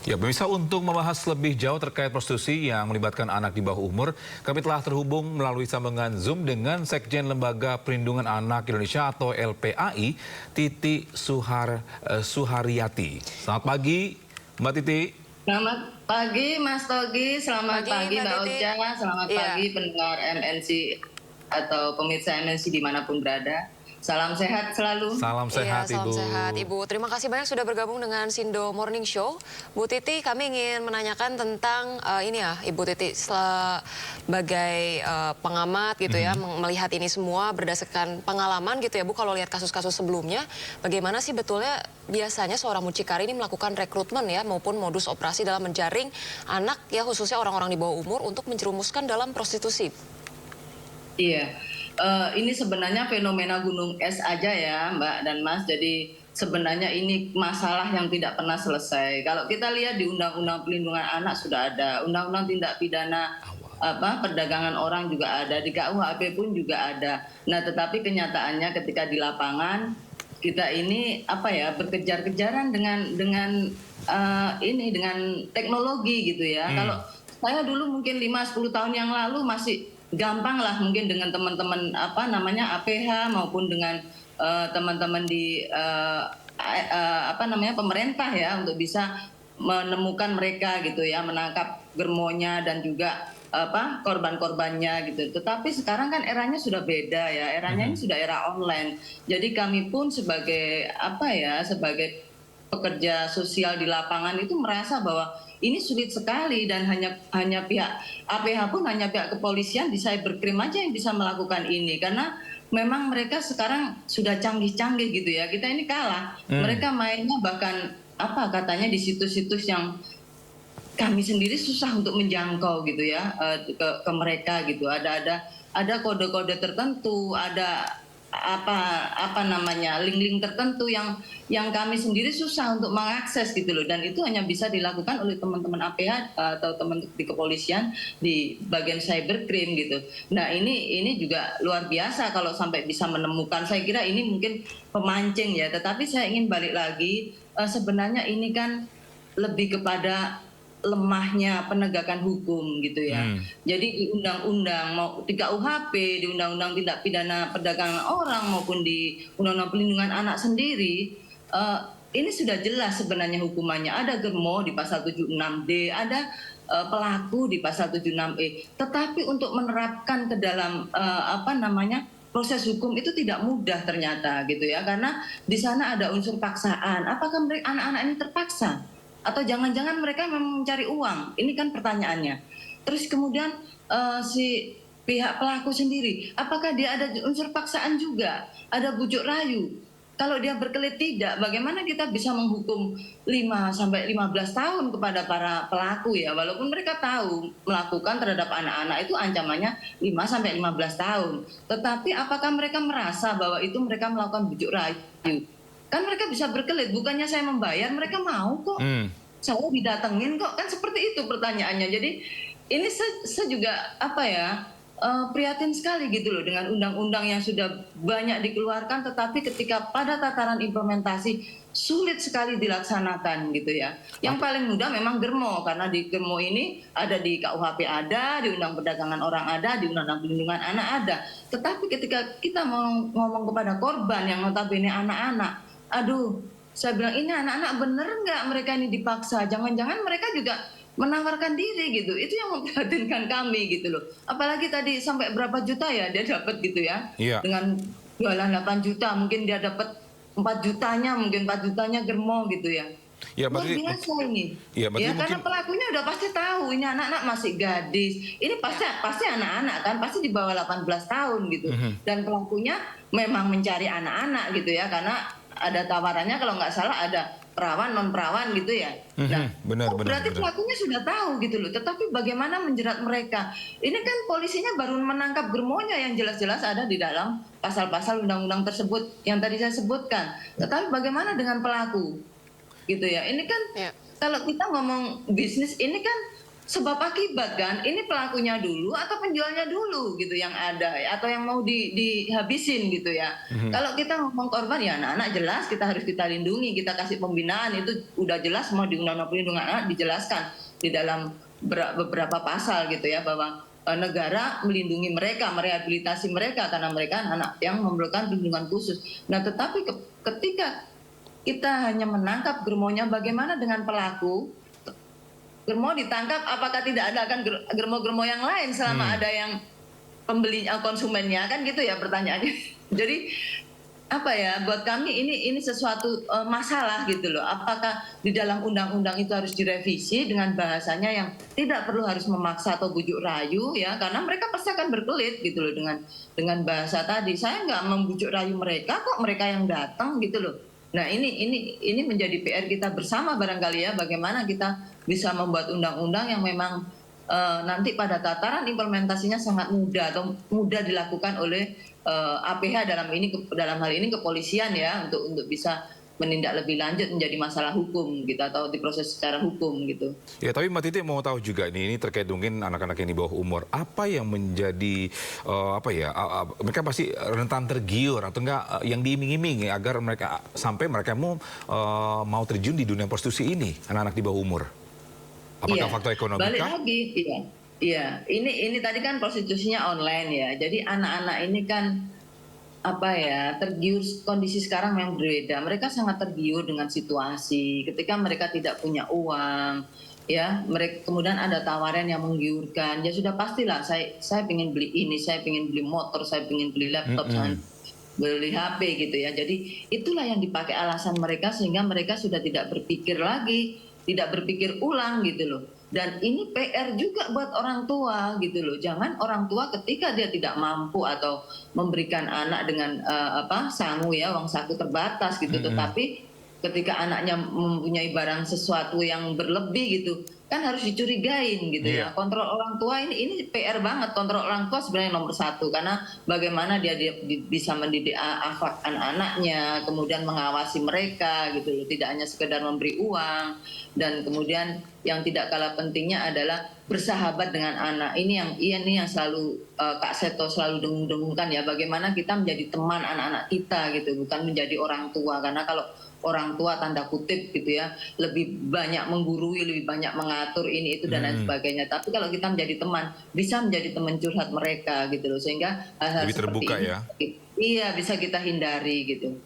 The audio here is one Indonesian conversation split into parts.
Ya, pemirsa, untuk membahas lebih jauh terkait prostitusi yang melibatkan anak di bawah umur, kami telah terhubung melalui sambungan Zoom dengan Sekjen Lembaga Perlindungan Anak Indonesia atau LPAI, Titi Suharyati. Selamat pagi, Mbak Titi. Selamat pagi Mas Togi, selamat pagi Mbak Mbak Titi. Ocha, selamat Iya. pagi pendengar MNC atau pemirsa MNC dimanapun berada. Salam sehat selalu. Salam sehat, Salam Ibu. sehat, Ibu. Terima kasih banyak sudah bergabung dengan Sindo Morning Show. Bu Titi, kami ingin menanyakan tentang ini ya, Ibu Titi, sebagai pengamat gitu ya, melihat ini semua berdasarkan pengalaman gitu ya, Bu. Kalau lihat kasus-kasus sebelumnya, bagaimana sih betulnya biasanya seorang mucikari ini melakukan rekrutmen ya, maupun modus operasi dalam menjaring anak ya, khususnya orang-orang di bawah umur untuk menjerumuskan dalam prostitusi? Iya, ini sebenarnya fenomena gunung es aja ya Mbak dan Mas. Jadi sebenarnya ini masalah yang tidak pernah selesai. Kalau kita lihat di Undang-Undang Perlindungan Anak sudah ada, Undang-Undang Tindak Pidana Perdagangan Orang juga ada, di KUHP pun juga ada. Nah, tetapi kenyataannya ketika di lapangan kita ini berkejar-kejaran dengan teknologi gitu ya. Kalau saya dulu mungkin 5-10 tahun yang lalu masih gampang lah mungkin dengan teman-teman APH maupun dengan teman-teman di pemerintah ya, untuk bisa menemukan mereka gitu ya, menangkap germonya dan juga korban-korbannya gitu. Tetapi sekarang kan eranya sudah beda ya, eranya ini sudah era online. Jadi kami pun sebagai sebagai pekerja sosial di lapangan itu merasa bahwa ini sulit sekali, dan hanya pihak APH pun, hanya pihak kepolisian di cybercrime aja yang bisa melakukan ini, karena memang mereka sekarang sudah canggih-canggih gitu ya. Kita ini kalah. Mereka mainnya bahkan katanya di situs-situs yang kami sendiri susah untuk menjangkau gitu ya, ke mereka gitu. Ada kode-kode tertentu, ada link-link tertentu yang kami sendiri susah untuk mengakses gitu loh, dan itu hanya bisa dilakukan oleh teman-teman APH atau teman di kepolisian di bagian cybercrime gitu. Nah, ini juga luar biasa kalau sampai bisa menemukan. Saya kira ini mungkin pemancing ya, tetapi saya ingin balik lagi, sebenarnya ini kan lebih kepada lemahnya penegakan hukum gitu ya. Jadi di undang-undang mau di KUHP, di undang-undang tindak pidana perdagangan orang maupun di undang-undang perlindungan anak sendiri, ini sudah jelas sebenarnya hukumannya. Ada germo di pasal 76D, ada pelaku di pasal 76E. Tetapi untuk menerapkan ke dalam proses hukum itu tidak mudah ternyata gitu ya, karena di sana ada unsur paksaan. Apakah anak-anak ini terpaksa? Atau jangan-jangan mereka memang mencari uang? Ini kan pertanyaannya. Terus kemudian si pihak pelaku sendiri, apakah dia ada unsur paksaan juga? Ada bujuk rayu? Kalau dia berkelit tidak, bagaimana kita bisa menghukum 5-15 tahun kepada para pelaku ya? Walaupun mereka tahu melakukan terhadap anak-anak itu ancamannya 5-15 tahun. Tetapi apakah mereka merasa bahwa itu mereka melakukan bujuk rayu? Kan mereka bisa berkelit, bukannya saya membayar, mereka mau kok. Saya didatengin kok, kan seperti itu pertanyaannya. Jadi ini saya juga prihatin sekali gitu loh dengan undang-undang yang sudah banyak dikeluarkan, tetapi ketika pada tataran implementasi sulit sekali dilaksanakan gitu ya. Yang paling mudah memang germo, karena di germo ini ada di KUHP, ada di Undang Perdagangan Orang, ada di Undang Perlindungan Anak, ada. Tetapi ketika kita mau ngomong kepada korban yang notabene anak-anak, aduh, saya bilang ini anak-anak bener nggak mereka ini dipaksa? Jangan-jangan mereka juga menawarkan diri gitu. Itu yang memprihatinkan kami gitu loh. Apalagi tadi sampai berapa juta ya dia dapat gitu ya. Iya. Dengan jualan 8 juta, mungkin dia dapat 4 jutanya, mungkin 4 jutanya germo gitu ya. Ya, Luar biasa ini. Iya, Ya, karena pelakunya udah pasti tahu ini anak-anak masih gadis. Ini pasti anak-anak kan, pasti di bawah 18 tahun gitu. Dan pelakunya memang mencari anak-anak gitu ya, karena ada tawarannya kalau nggak salah ada perawan, non perawan gitu ya. Nah, berarti pelakunya sudah tahu gitu loh. Tetapi bagaimana menjerat mereka? Ini kan polisinya baru menangkap germonya yang jelas-jelas ada di dalam pasal-pasal undang-undang tersebut yang tadi saya sebutkan. Tetapi bagaimana dengan pelaku? Gitu ya. Ini kan kalau kita ngomong bisnis ini kan sebab akibat kan, ini pelakunya dulu atau penjualnya dulu gitu yang ada, atau yang mau dihabisin gitu ya. Kalau kita ngomong korban ya anak-anak jelas kita lindungi, kita kasih pembinaan, itu udah jelas semua di Undang-Undang Perlindungan Anak dijelaskan di dalam beberapa pasal gitu ya, bahwa negara melindungi mereka, merehabilitasi mereka karena mereka anak yang memerlukan perlindungan khusus. Nah, tetapi ketika kita hanya menangkap germonya, bagaimana dengan pelaku? Germo ditangkap, apakah tidak ada akan germo-germo yang lain selama ada yang pembeli konsumennya, kan gitu ya pertanyaannya. Jadi apa ya, buat kami ini sesuatu masalah gitu loh. Apakah di dalam undang-undang itu harus direvisi dengan bahasanya yang tidak perlu harus memaksa atau bujuk rayu ya, karena mereka pasti akan berkelit gitu loh dengan bahasa tadi. Saya nggak membujuk rayu mereka kok, mereka yang datang gitu loh. Nah, ini menjadi PR kita bersama barangkali ya, bagaimana kita bisa membuat undang-undang yang memang nanti pada tataran implementasinya sangat mudah atau mudah dilakukan oleh APH dalam hal ini kepolisian ya, untuk bisa menindak lebih lanjut menjadi masalah hukum gitu atau diproses secara hukum gitu. Ya, tapi Mbak Titi mau tahu juga ini terkait mungkin anak-anak yang di bawah umur, apa yang menjadi mereka pasti rentan tergiur atau enggak yang diiming-imingi agar mereka mau terjun di dunia prostitusi ini, anak-anak di bawah umur? Apakah faktor ekonomi? Balik lagi, iya. Ini tadi kan prostitusinya online ya. Jadi anak-anak ini kan tergiur, kondisi sekarang yang berbeda. Mereka sangat tergiur dengan situasi. Ketika mereka tidak punya uang, ya, mereka kemudian ada tawaran yang menggiurkan. Ya sudah pastilah, saya ingin beli ini, saya ingin beli motor, saya ingin beli laptop, saya beli HP gitu ya. Jadi itulah yang dipakai alasan mereka sehingga mereka sudah tidak berpikir lagi, tidak berpikir ulang gitu loh. Dan ini PR juga buat orang tua gitu loh. Jangan orang tua ketika dia tidak mampu atau memberikan anak dengan sangu ya, uang saku terbatas gitu. Tetapi ketika anaknya mempunyai barang sesuatu yang berlebih gitu, kan harus dicurigain gitu ya. Kontrol orang tua ini PR banget. Kontrol orang tua sebenarnya nomor satu, karena bagaimana dia bisa mendidik akhlak anak-anaknya, kemudian mengawasi mereka gitu loh. Tidak hanya sekedar memberi uang, dan kemudian yang tidak kalah pentingnya adalah bersahabat dengan anak. Ini yang selalu Kak Seto selalu dengung-dengungkan ya, bagaimana kita menjadi teman anak-anak kita gitu, bukan menjadi orang tua. Karena kalau orang tua tanda kutip gitu ya, lebih banyak menggurui, lebih banyak mengatur ini itu dan lain sebagainya. Tapi kalau kita menjadi teman, bisa menjadi teman curhat mereka gitu loh, sehingga hal-hal lebih seperti terbuka ini, ya. Iya, bisa kita hindari gitu.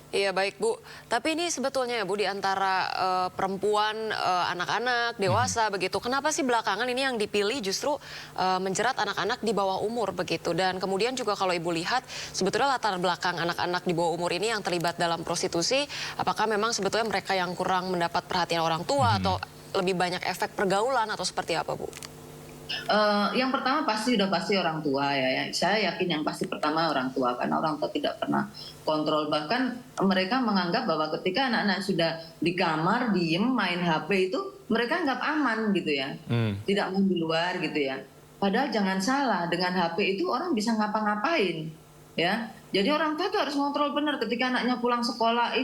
Iya baik Bu, tapi ini sebetulnya ya Bu, di antara perempuan, anak-anak, dewasa begitu, kenapa sih belakangan ini yang dipilih justru menjerat anak-anak di bawah umur begitu? Dan kemudian juga kalau Ibu lihat sebetulnya latar belakang anak-anak di bawah umur ini yang terlibat dalam prostitusi, apakah memang sebetulnya mereka yang kurang mendapat perhatian orang tua atau lebih banyak efek pergaulan atau seperti apa Bu? Yang pertama pasti orang tua ya. Saya yakin yang pasti pertama orang tua, karena orang tua tidak pernah kontrol. Bahkan mereka menganggap bahwa ketika anak-anak sudah di kamar diem main HP itu mereka anggap aman gitu ya, tidak mau di luar gitu ya. Padahal jangan salah, dengan HP itu orang bisa ngapa-ngapain ya. Jadi orang tua itu harus kontrol benar ketika anaknya pulang sekolah,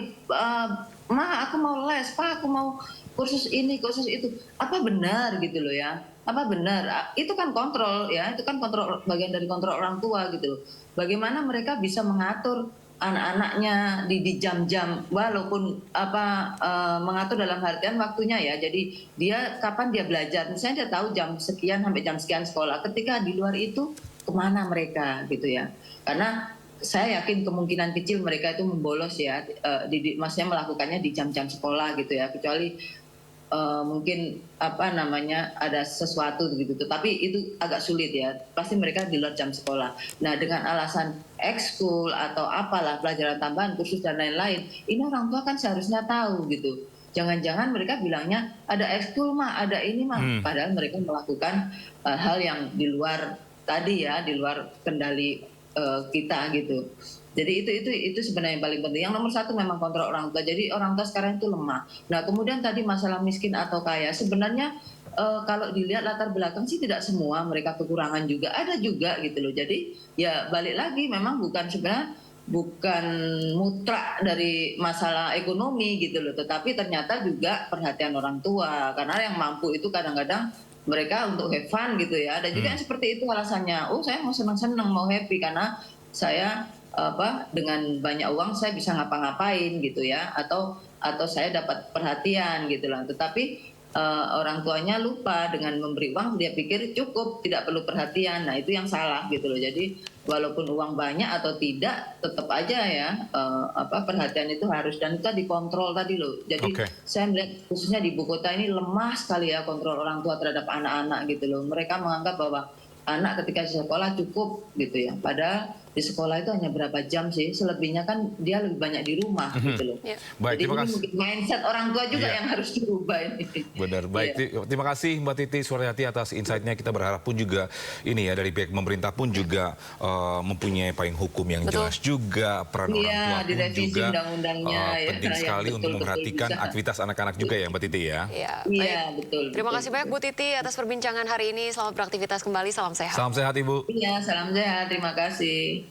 Ma aku mau les, Pak aku mau kursus ini kursus itu, apa benar gitu loh ya. Apa benar? Itu kan kontrol ya, itu kan kontrol, bagian dari kontrol orang tua gitu loh. Bagaimana mereka bisa mengatur anak-anaknya di jam-jam, walaupun mengatur dalam artian waktunya ya. Jadi dia kapan dia belajar, misalnya dia tahu jam sekian sampai jam sekian sekolah. Ketika di luar itu kemana mereka gitu ya? Karena saya yakin kemungkinan kecil mereka itu membolos ya, maksudnya melakukannya di jam-jam sekolah gitu ya, kecuali mungkin ada sesuatu gitu, tapi itu agak sulit ya, pasti mereka di luar jam sekolah. Nah dengan alasan ekskul atau apalah, pelajaran tambahan, kursus dan lain-lain, ini orang tua kan seharusnya tahu gitu. Jangan-jangan mereka bilangnya ada ekskul mah, ada ini mah, padahal mereka melakukan hal yang di luar tadi ya, di luar kendali kita gitu. Jadi itu sebenarnya yang paling penting. Yang nomor satu memang kontrol orang tua. Jadi orang tua sekarang itu lemah. Nah kemudian tadi masalah miskin atau kaya, sebenarnya kalau dilihat latar belakang sih tidak semua mereka kekurangan juga, ada juga gitu loh. Jadi ya balik lagi, memang bukan sebenarnya bukan mutlak dari masalah ekonomi gitu loh, tetapi ternyata juga perhatian orang tua, karena yang mampu itu kadang-kadang mereka untuk have fun gitu ya. Ada juga yang seperti itu alasannya, oh saya mau senang-senang, mau happy karena saya dengan banyak uang saya bisa ngapa-ngapain gitu ya, atau saya dapat perhatian gitu lah. Tetapi orang tuanya lupa dengan memberi uang, dia pikir cukup, tidak perlu perhatian. Nah itu yang salah gitu loh. Jadi walaupun uang banyak atau tidak, tetap aja ya perhatian itu harus, dan kita dikontrol tadi loh. Jadi saya melihat khususnya di ibu kota ini lemah sekali ya kontrol orang tua terhadap anak-anak gitu loh. Mereka menganggap bahwa anak ketika di sekolah cukup gitu ya. Padahal di sekolah itu hanya berapa jam sih, selebihnya kan dia lebih banyak di rumah gitu loh. Baik, jadi terima ini kasih. mungkin mindset orang tua juga yang harus dirubah ini. Benar, baik. Terima kasih Mbak Titi Suryati atas insight-nya. Kita berharap pun juga ini ya dari pihak pemerintah pun juga mempunyai payung hukum yang jelas juga, peran orang tua pun juga penting sekali untuk memperhatikan aktivitas anak-anak juga ya Mbak Titi ya. Iya, betul. Terima kasih banyak Bu Titi atas perbincangan hari ini. Selamat beraktivitas kembali, salam sehat. Salam sehat Ibu. Iya, salam sehat, terima kasih.